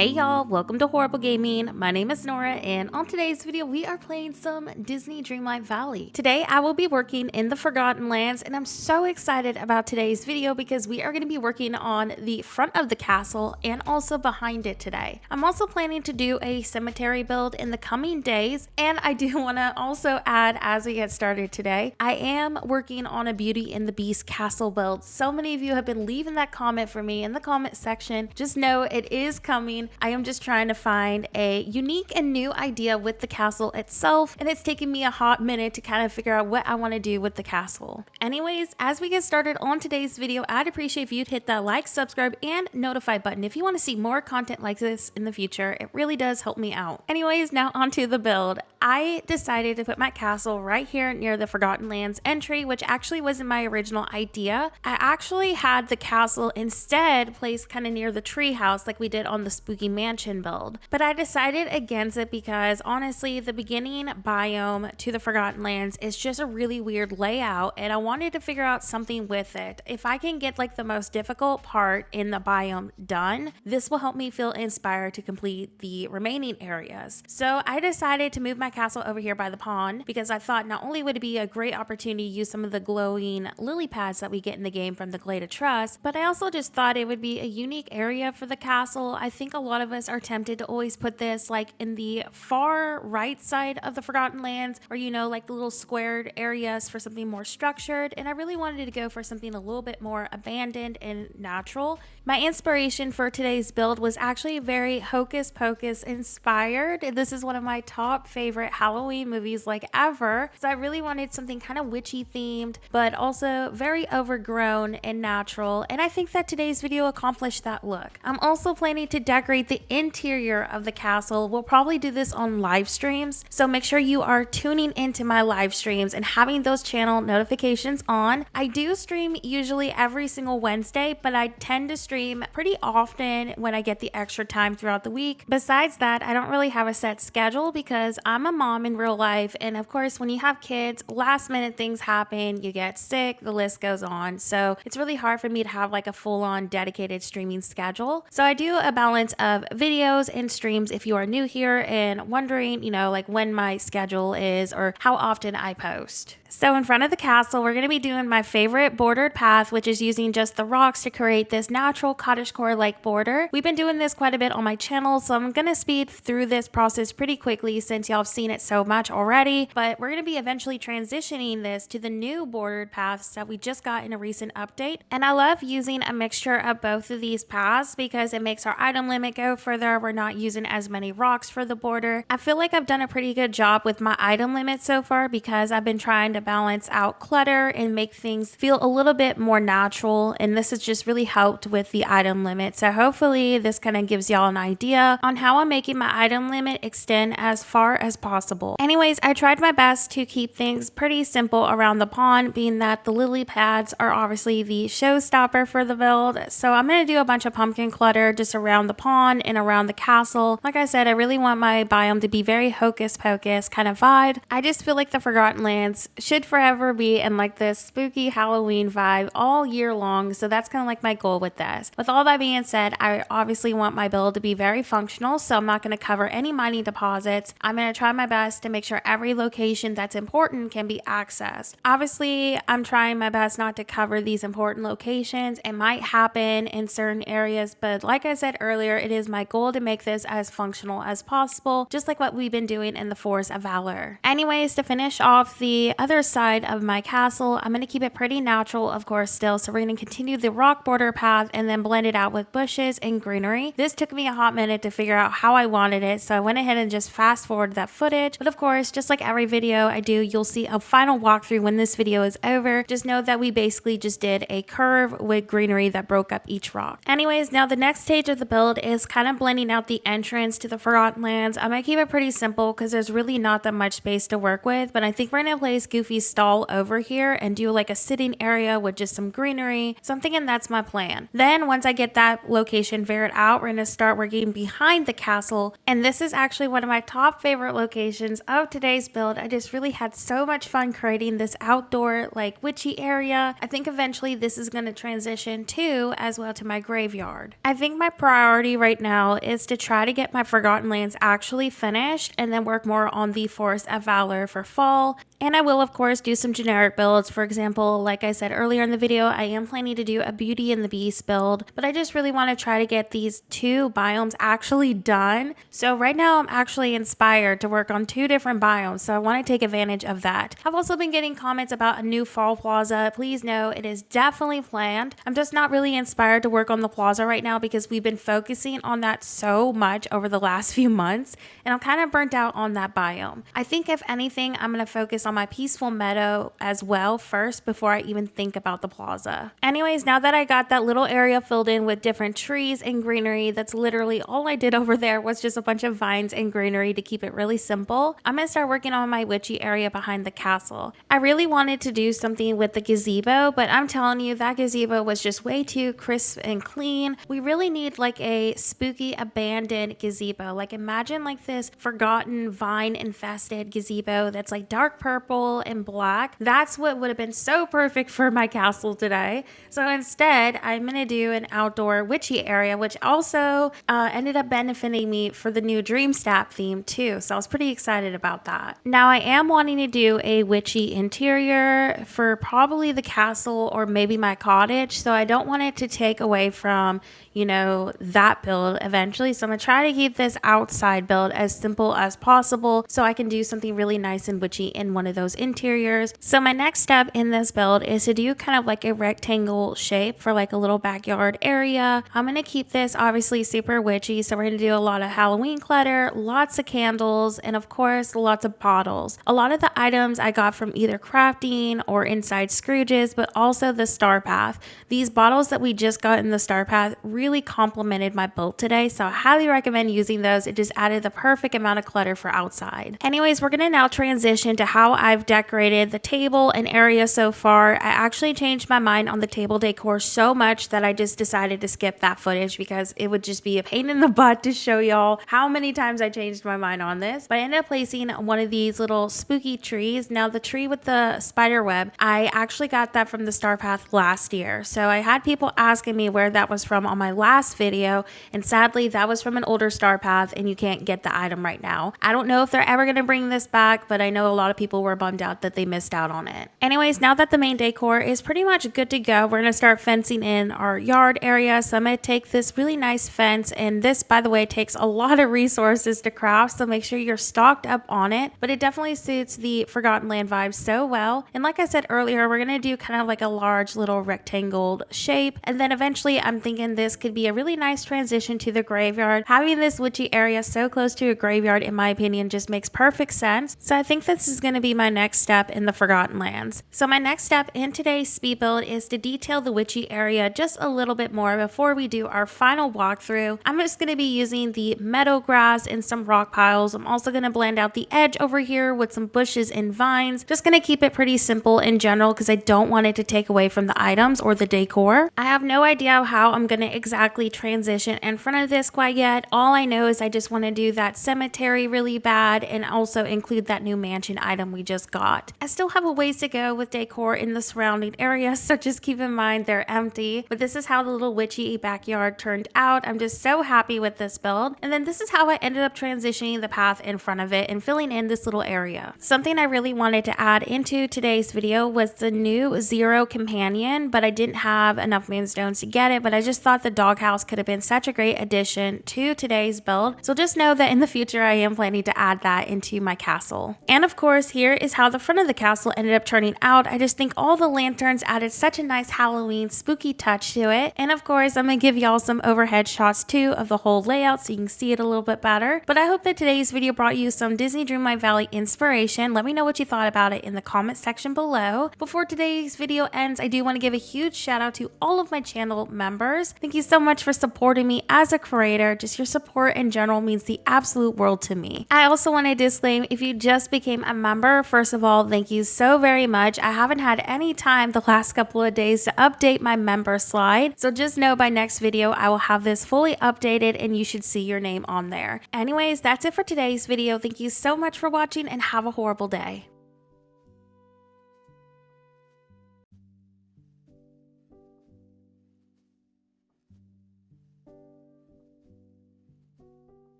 Hey y'all, welcome to Horrible Gaming. My name is Nora, and on today's video we are playing some Disney Dreamlight Valley. Today I will be working in the Forgotten Lands, and I'm so excited about today's video because we are going to be working on the front of the castle and also behind it today. I'm also planning to do a cemetery build in the coming days, and I do want to also add as we get started today, I am working on a Beauty and the Beast castle build. So many of you have been leaving that comment for me in the comment section. Just know it is coming. I am just trying to find a unique and new idea with the castle itself, and it's taken me a hot minute to kind of figure out what I want to do with the castle. Anyways, as we get started on today's video, I'd appreciate if you'd hit that like, subscribe, and notify button if you want to see more content like this in the future. It really does help me out. Anyways, now onto the build. I decided to put my castle right here near the Forgotten Lands entry, which actually wasn't my original idea. I actually had the castle instead placed kind of near the tree house like we did on the Spooky Mansion build, but I decided against it because honestly the beginning biome to the Forgotten Lands is just a really weird layout, and I wanted to figure out something with it. If I can get like the most difficult part in the biome done, this will help me feel inspired to complete the remaining areas. So I decided to move my castle over here by the pond because I thought not only would it be a great opportunity to use some of the glowing lily pads that we get in the game from the Glade of Trust, but I also just thought it would be a unique area for the castle. I think a lot of us are tempted to always put this like in the far right side of the Forgotten Lands, or you know, like the little squared areas for something more structured, and I really wanted to go for something a little bit more abandoned and natural. My inspiration for today's build was actually very Hocus Pocus inspired. This is one of my top favorite Halloween movies like ever, so I really wanted something kind of witchy themed but also very overgrown and natural, and I think that today's video accomplished that look. I'm also planning to decorate the interior of the castle. We'll probably do this on live streams, so make sure you are tuning into my live streams and having those channel notifications on. I do stream usually every single Wednesday, but I tend to stream pretty often when I get the extra time throughout the week. Besides that, I don't really have a set schedule because I'm a mom in real life, and of course when you have kids, last minute things happen, you get sick, the list goes on, so it's really hard for me to have like a full-on dedicated streaming schedule. So I do a balance of videos and streams if you are new here and wondering, you know, like when my schedule is or how often I post. So in front of the castle, we're going to be doing my favorite bordered path, which is using just the rocks to create this natural cottagecore-like border. We've been doing this quite a bit on my channel, so I'm going to speed through this process pretty quickly since y'all have seen it so much already, but we're going to be eventually transitioning this to the new bordered paths that we just got in a recent update. And I love using a mixture of both of these paths because it makes our item limit go further. We're not using as many rocks for the border. I feel like I've done a pretty good job with my item limit so far because I've been trying to balance out clutter and make things feel a little bit more natural, and this has just really helped with the item limit. So hopefully this kind of gives y'all an idea on how I'm making my item limit extend as far as possible. Anyways, I tried my best to keep things pretty simple around the pond, being that the lily pads are obviously the showstopper for the build. So I'm going to do a bunch of pumpkin clutter just around the pond and around the castle. Like I said, I really want my biome to be very Hocus Pocus kind of vibe. I just feel like the Forgotten Lands should forever be in like this spooky Halloween vibe all year long, so that's kind of like my goal with this. With all that being said, I obviously want my build to be very functional, so I'm not going to cover any mining deposits. I'm going to try my best to make sure every location that's important can be accessed. Obviously, I'm trying my best not to cover these important locations. It might happen in certain areas, but like I said earlier, it is my goal to make this as functional as possible, just like what we've been doing in the Forest of Valor. Anyways, to finish off the other side of my castle, I'm going to keep it pretty natural, of course, still. So we're going to continue the rock border path and then blend it out with bushes and greenery. This took me a hot minute to figure out how I wanted it, so I went ahead and just fast forwarded that footage. But of course, just like every video I do, you'll see a final walkthrough when this video is over. Just know that we basically just did a curve with greenery that broke up each rock. Anyways, now the next stage of the build is kind of blending out the entrance to the Forgotten Lands. I'm going to keep it pretty simple because there's really not that much space to work with, but I think we're going to place Goofy's stall over here and do like a sitting area with just some greenery. So I'm thinking that's my plan. Then once I get that location figured out, we're going to start working behind the castle, and this is actually one of my top favorite locations of today's build. I just really had so much fun creating this outdoor like witchy area. I think eventually this is going to transition to as well to my graveyard. I think my priority right right now is to try to get my Forgotten Lands actually finished and then work more on the Forest of Valor for fall. And I will, of course, do some generic builds. For example, like I said earlier in the video, I am planning to do a Beauty and the Beast build, but I just really want to try to get these 2 biomes actually done. So right now I'm actually inspired to work on 2 different biomes, so I want to take advantage of that. I've also been getting comments about a new fall plaza. Please know it is definitely planned. I'm just not really inspired to work on the plaza right now because we've been focusing on that so much over the last few months, and I'm kind of burnt out on that biome. I think if anything, I'm going to focus on my peaceful meadow as well first before I even think about the plaza. Anyways, now that I got that little area filled in with different trees and greenery, that's literally all I did over there was just a bunch of vines and greenery to keep it really simple. I'm going to start working on my witchy area behind the castle. I really wanted to do something with the gazebo, but I'm telling you, that gazebo was just way too crisp and clean. We really need like a spooky abandoned gazebo. Like imagine like this forgotten vine infested gazebo that's like dark purple and black. That's what would have been so perfect for my castle today. So instead, I'm going to do an outdoor witchy area, which also ended up benefiting me for the new Dreamstat theme too. So I was pretty excited about that. Now I am wanting to do a witchy interior for probably the castle or maybe my cottage. So I don't want it to take away from, you know, that build eventually. So I'm going to try to keep this outside build as simple as possible so I can do something really nice and witchy in one of those interiors. So my next step in this build is to do kind of like a rectangle shape for like a little backyard area. I'm going to keep this obviously super witchy. So we're going to do a lot of Halloween clutter, lots of candles, and of course, lots of bottles. A lot of the items I got from either crafting or inside Scrooge's, but also the Star Path. These bottles that we just got in the Star Path really complemented my build today. So I highly recommend using those. It just added the perfect amount of clutter for outside. Anyways, we're going to now transition to how I've decorated the table and area so far. I actually changed my mind on the table decor so much that I just decided to skip that footage because it would just be a pain in the butt to show y'all how many times I changed my mind on this. But I ended up placing one of these little spooky trees. Now the tree with the spider web, I actually got that from the Star Path last year. So I had people asking me where that was from on my last video, and sadly that was from an older Star Path and you can't get the item right now. I don't know if they're ever going to bring this back, but I know a lot of people were bummed out that they missed out on it. Anyways, now that the main decor is pretty much good to go, we're going to start fencing in our yard area. So I'm going to take this really nice fence, and this, by the way, takes a lot of resources to craft, so make sure you're stocked up on it, but it definitely suits the Forgotten Land vibe so well. And like I said earlier, we're going to do kind of like a large little rectangled shape, and then eventually I'm thinking this could be a really nice transition to the graveyard. Having this witchy area so close to a graveyard, in my opinion, just makes perfect sense. So I think this is going to be my next step in the Forgotten Lands. So my next step in today's speed build is to detail the witchy area just a little bit more before we do our final walkthrough. I'm just going to be using the meadow grass and some rock piles. I'm also going to blend out the edge over here with some bushes and vines. Just going to keep it pretty simple in general because I don't want it to take away from the items or the decor. I have no idea how I'm going to exactly transition in front of this quite yet. All I know is I just want to do that cemetery really bad and also include that new mansion item we just got. I still have a ways to go with decor in the surrounding area, so just keep in mind they're empty. But this is how the little witchy backyard turned out. I'm just so happy with this build. And then this is how I ended up transitioning the path in front of it and filling in this little area. Something I really wanted to add into today's video was the new Zero companion, but I didn't have enough moonstones to get it, but I just thought the doghouse could have been such a great addition to today's build. So just know that in the future I am planning to add that into my castle. And of course, here is how the front of the castle ended up turning out. I just think all the lanterns added such a nice Halloween spooky touch to it. And of course, I'm gonna give y'all some overhead shots too of the whole layout so you can see it a little bit better. But I hope that today's video brought you some Disney Dreamlight Valley inspiration. Let me know what you thought about it in the comment section below. Before today's video ends, I do want to give a huge shout out to all of my channel members. Thank you so much for supporting me as a creator. Just your support in general means the absolute world to me. I also want to disclaim, if you just became a member, first of all, thank you so very much. I haven't had any time the last couple of days to update my member slide, so just know by next video I will have this fully updated and you should see your name on there. Anyways, that's it for today's video. Thank you so much for watching and have a horrible day.